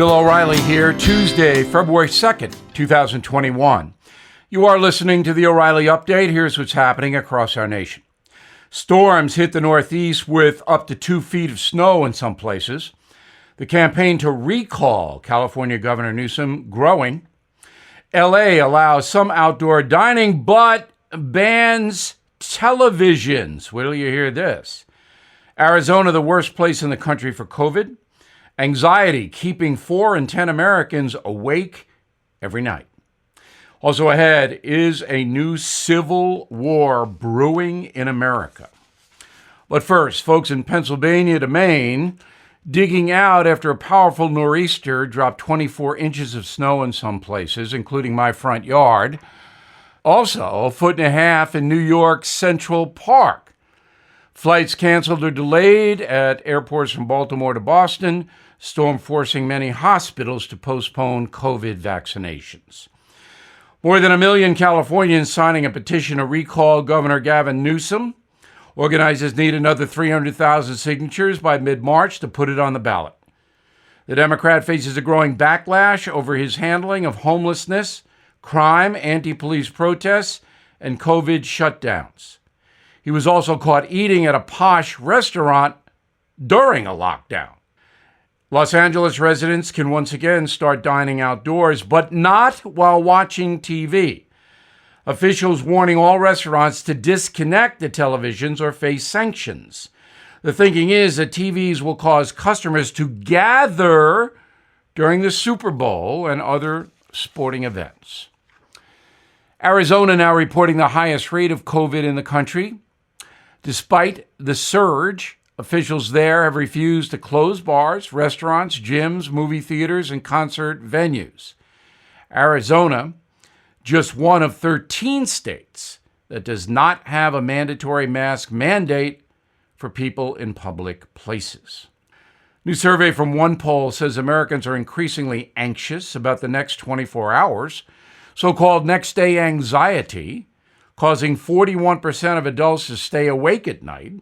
Bill O'Reilly here, Tuesday, February 2nd, 2021. You are listening to the O'Reilly Update. Here's what's happening across our nation. Storms hit the Northeast with up to 2 feet of snow in some places. The campaign to recall California Governor Newsom growing. LA allows some outdoor dining, but bans televisions. Wait till you hear this. Arizona, the worst place in the country for COVID. Anxiety keeping 4 in 10 Americans awake every night. Also ahead is a new civil war brewing in America. But first, folks in Pennsylvania to Maine, digging out after a powerful nor'easter dropped 24 inches of snow in some places, including my front yard. Also, 1.5 feet in New York's Central Park. Flights canceled or delayed at airports from Baltimore to Boston, storm forcing many hospitals to postpone COVID vaccinations. More than 1 million Californians signing a petition to recall Governor Gavin Newsom. Organizers need another 300,000 signatures by mid-March to put it on the ballot. The Democrat faces a growing backlash over his handling of homelessness, crime, anti-police protests, and COVID shutdowns. He was also caught eating at a posh restaurant during a lockdown. Los Angeles residents can once again start dining outdoors, but not while watching TV. Officials warning all restaurants to disconnect the televisions or face sanctions. The thinking is that TVs will cause customers to gather during the Super Bowl and other sporting events. Arizona now reporting the highest rate of COVID in the country. Despite the surge, officials there have refused to close bars, restaurants, gyms, movie theaters, and concert venues. Arizona, just one of 13 states that does not have a mandatory mask mandate for people in public places. New survey from one poll says Americans are increasingly anxious about the next 24 hours, so-called next-day anxiety, causing 41% of adults to stay awake at night.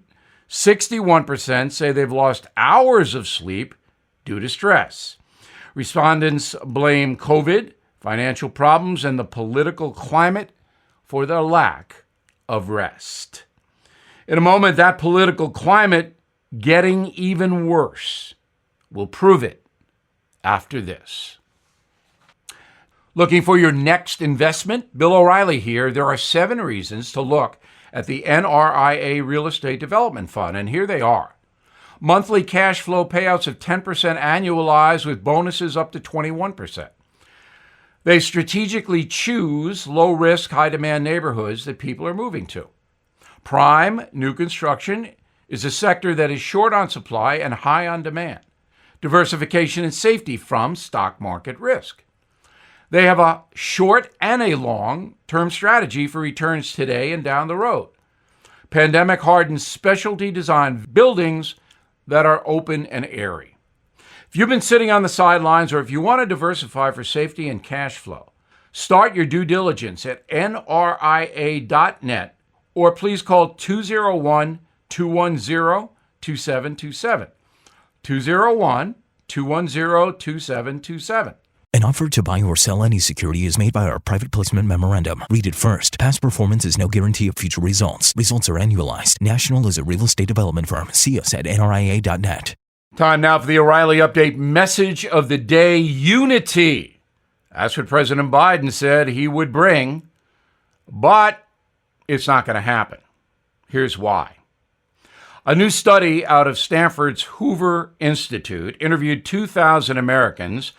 61% say they've lost hours of sleep due to stress. Respondents blame COVID, financial problems, and the political climate for their lack of rest. In a moment, that political climate getting even worse. We'll prove it after this. Looking for your next investment? Bill O'Reilly here. There are 7 reasons to look at the NRIA Real Estate Development Fund, and here they are. Monthly cash flow payouts of 10% annualized with bonuses up to 21%. They strategically choose low-risk, high-demand neighborhoods that people are moving to. Prime new construction is a sector that is short on supply and high on demand. Diversification and safety from stock market risk. They have a short and a long-term strategy for returns today and down the road. Pandemic-hardened specialty design buildings that are open and airy. If you've been sitting on the sidelines or if you want to diversify for safety and cash flow, start your due diligence at nria.net or please call 201-210-2727. 201-210-2727. An offer to buy or sell any security is made by our private placement memorandum. Read it first. Past performance is no guarantee of future results. Results are annualized. National is a real estate development firm. See us at nria.net. Time now for the O'Reilly Update message of the day, unity. That's what President Biden said he would bring, but it's not going to happen. Here's why. A new study out of Stanford's Hoover Institute interviewed 2,000 Americans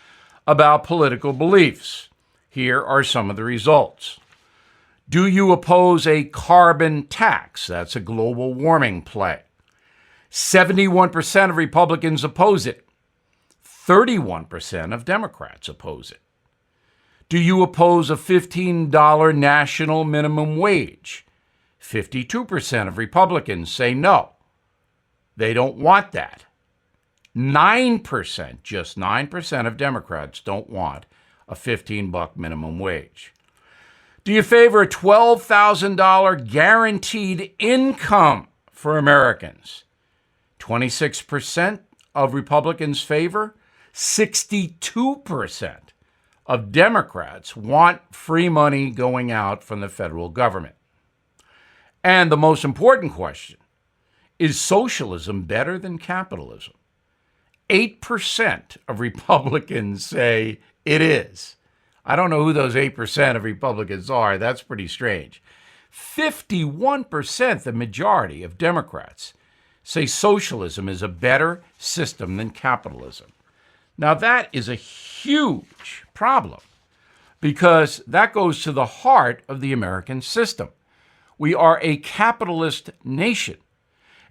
about political beliefs. Here are some of the results. Do you oppose a carbon tax? That's a global warming play. 71% of Republicans oppose it. 31% of Democrats oppose it. Do you oppose a $15 national minimum wage? 52% of Republicans say no. They don't want that. 9%, just 9% of Democrats don't want a $15 minimum wage. Do you favor a $12,000 guaranteed income for Americans? 26% of Republicans favor, 62% of Democrats want free money going out from the federal government. And the most important question, is socialism better than capitalism? 8% of Republicans say it is. I don't know who those 8% of Republicans are. That's pretty strange. 51%, the majority of Democrats, say socialism is a better system than capitalism. Now, that is a huge problem because that goes to the heart of the American system. We are a capitalist nation,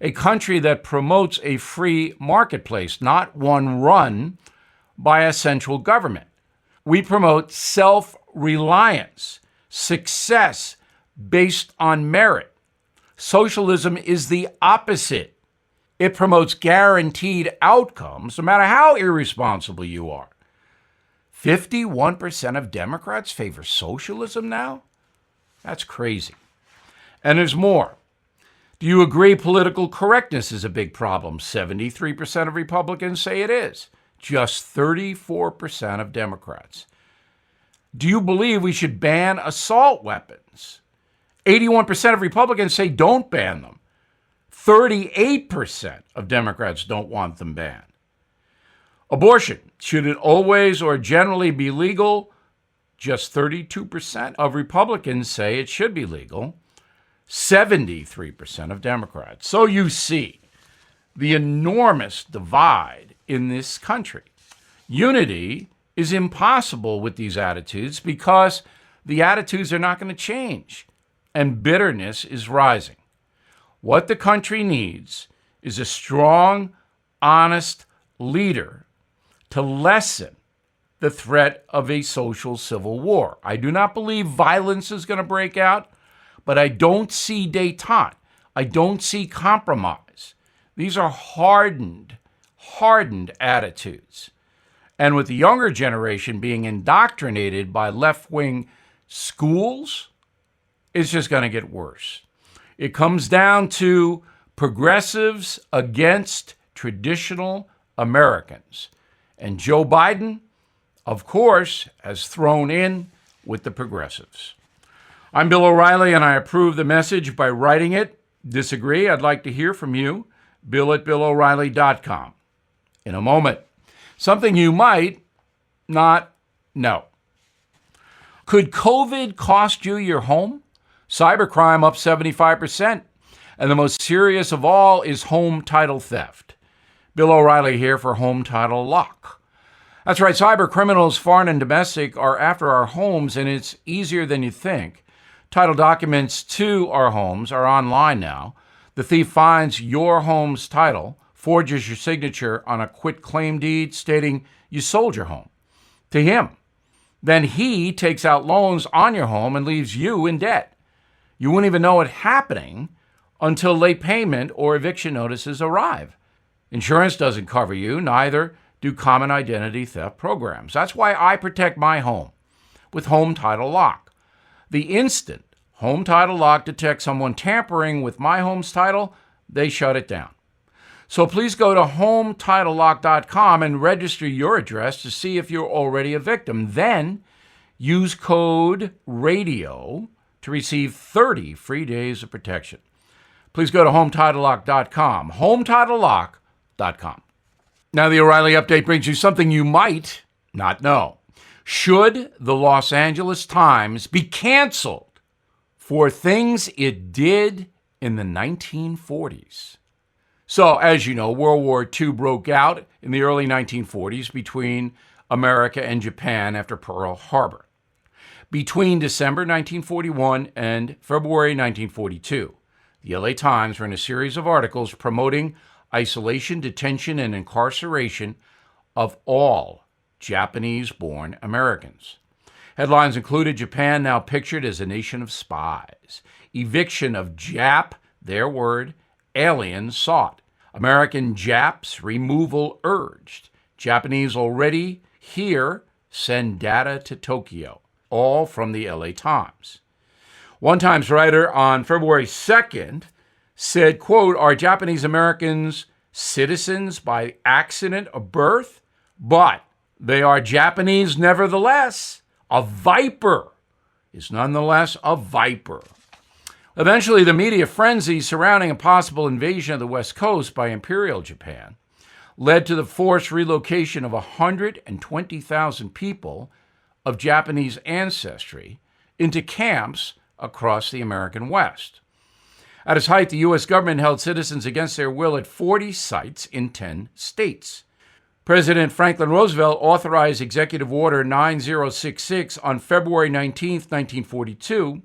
a country that promotes a free marketplace, not one run by a central government. We promote self-reliance, success based on merit. Socialism is the opposite. It promotes guaranteed outcomes, no matter how irresponsible you are. 51% of Democrats favor socialism now? That's crazy. And there's more. Do you agree political correctness is a big problem? 73% of Republicans say it is. Just 34% of Democrats. Do you believe we should ban assault weapons? 81% of Republicans say don't ban them. 38% of Democrats don't want them banned. Abortion, should it always or generally be legal? Just 32% of Republicans say it should be legal. 73% of Democrats. So you see the enormous divide in this country. Unity is impossible with these attitudes because the attitudes are not going to change, and bitterness is rising. What the country needs is a strong, honest leader to lessen the threat of a social civil war. I do not believe violence is going to break out, but I don't see détente. I don't see compromise. These are hardened attitudes. And with the younger generation being indoctrinated by left-wing schools, it's just going to get worse. It comes down to progressives against traditional Americans. And Joe Biden, of course, has thrown in with the progressives. I'm Bill O'Reilly, and I approve the message by writing it. Disagree? I'd like to hear from you. Bill@BillO'Reilly.com. In a moment, something you might not know. Could COVID cost you your home? Cybercrime up 75%. And the most serious of all is home title theft. Bill O'Reilly here for Home Title Lock. That's right, cyber criminals, foreign and domestic, are after our homes, and it's easier than you think. Title documents to our homes are online now. The thief finds your home's title, forges your signature on a quitclaim deed stating you sold your home to him. Then he takes out loans on your home and leaves you in debt. You wouldn't even know it happening until late payment or eviction notices arrive. Insurance doesn't cover you, neither do common identity theft programs. That's why I protect my home with Home Title Lock. The instant Home Title Lock detects someone tampering with my home's title, they shut it down. So please go to HomeTitleLock.com and register your address to see if you're already a victim. Then use code RADIO to receive 30 free days of protection. Please go to HomeTitleLock.com, HomeTitleLock.com. Now the O'Reilly Update brings you something you might not know. Should the Los Angeles Times be canceled for things it did in the 1940s? So, as you know, World War II broke out in the early 1940s between America and Japan after Pearl Harbor. Between December 1941 and February 1942, the LA Times ran a series of articles promoting isolation, detention, and incarceration of all Japanese-born Americans. Headlines included Japan now pictured as a nation of spies, eviction of Jap, their word, aliens sought, American Japs removal urged, Japanese already here send data to Tokyo, all from the LA Times. One Times writer on February 2nd said, quote, "Are Japanese Americans citizens by accident of birth, but they are Japanese nevertheless. A viper is nonetheless a viper. Eventually, the media frenzy surrounding a possible invasion of the West Coast by Imperial Japan led to the forced relocation of 120,000 people of Japanese ancestry into camps across the American West. At its height, the U.S. government held citizens against their will at 40 sites in 10 states. President Franklin Roosevelt authorized Executive Order 9066 on February 19, 1942,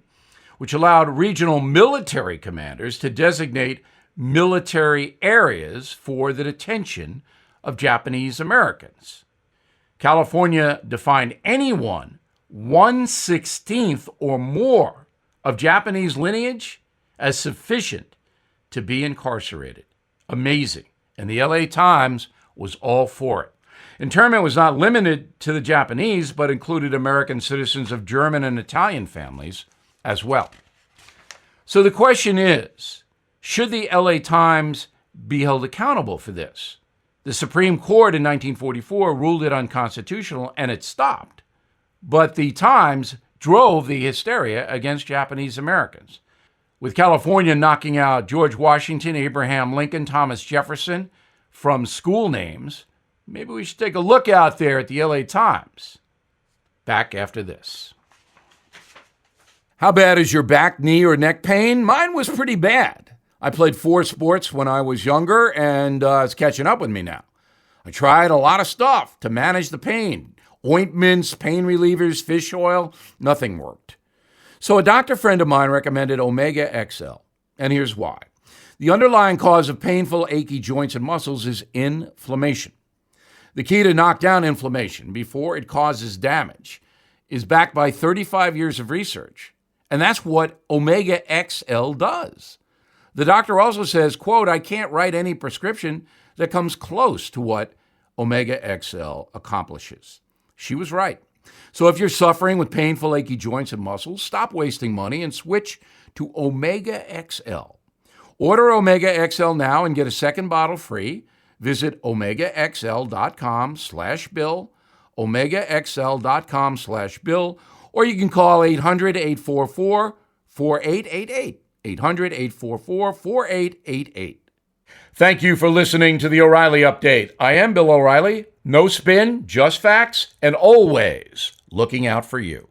which allowed regional military commanders to designate military areas for the detention of Japanese Americans. California defined anyone 1/16 or more of Japanese lineage as sufficient to be incarcerated. Amazing. And the LA Times was all for it. Internment was not limited to the Japanese, but included American citizens of German and Italian families as well. So the question is, should the LA Times be held accountable for this? The Supreme Court in 1944 ruled it unconstitutional, and it stopped. But the Times drove the hysteria against Japanese Americans. With California knocking out George Washington, Abraham Lincoln, Thomas Jefferson from school names, maybe we should take a look out there at the LA Times. Back after this. How bad is your back, knee, or neck pain? Mine was pretty bad. I played 4 sports when I was younger, and it's catching up with me now. I tried a lot of stuff to manage the pain. Ointments, pain relievers, fish oil, nothing worked. So a doctor friend of mine recommended Omega XL, and here's why. The underlying cause of painful, achy joints and muscles is inflammation. The key to knock down inflammation before it causes damage is backed by 35 years of research, and that's what Omega XL does. The doctor also says, quote, I can't write any prescription that comes close to what Omega XL accomplishes. She was right. So if you're suffering with painful, achy joints and muscles, stop wasting money and switch to Omega XL. Order Omega XL now and get a second bottle free. Visit omegaxl.com/bill, omegaxl.com/bill, or you can call 800-844-4888, 800-844-4888. Thank you for listening to the O'Reilly Update. I am Bill O'Reilly. No spin, just facts, and always looking out for you.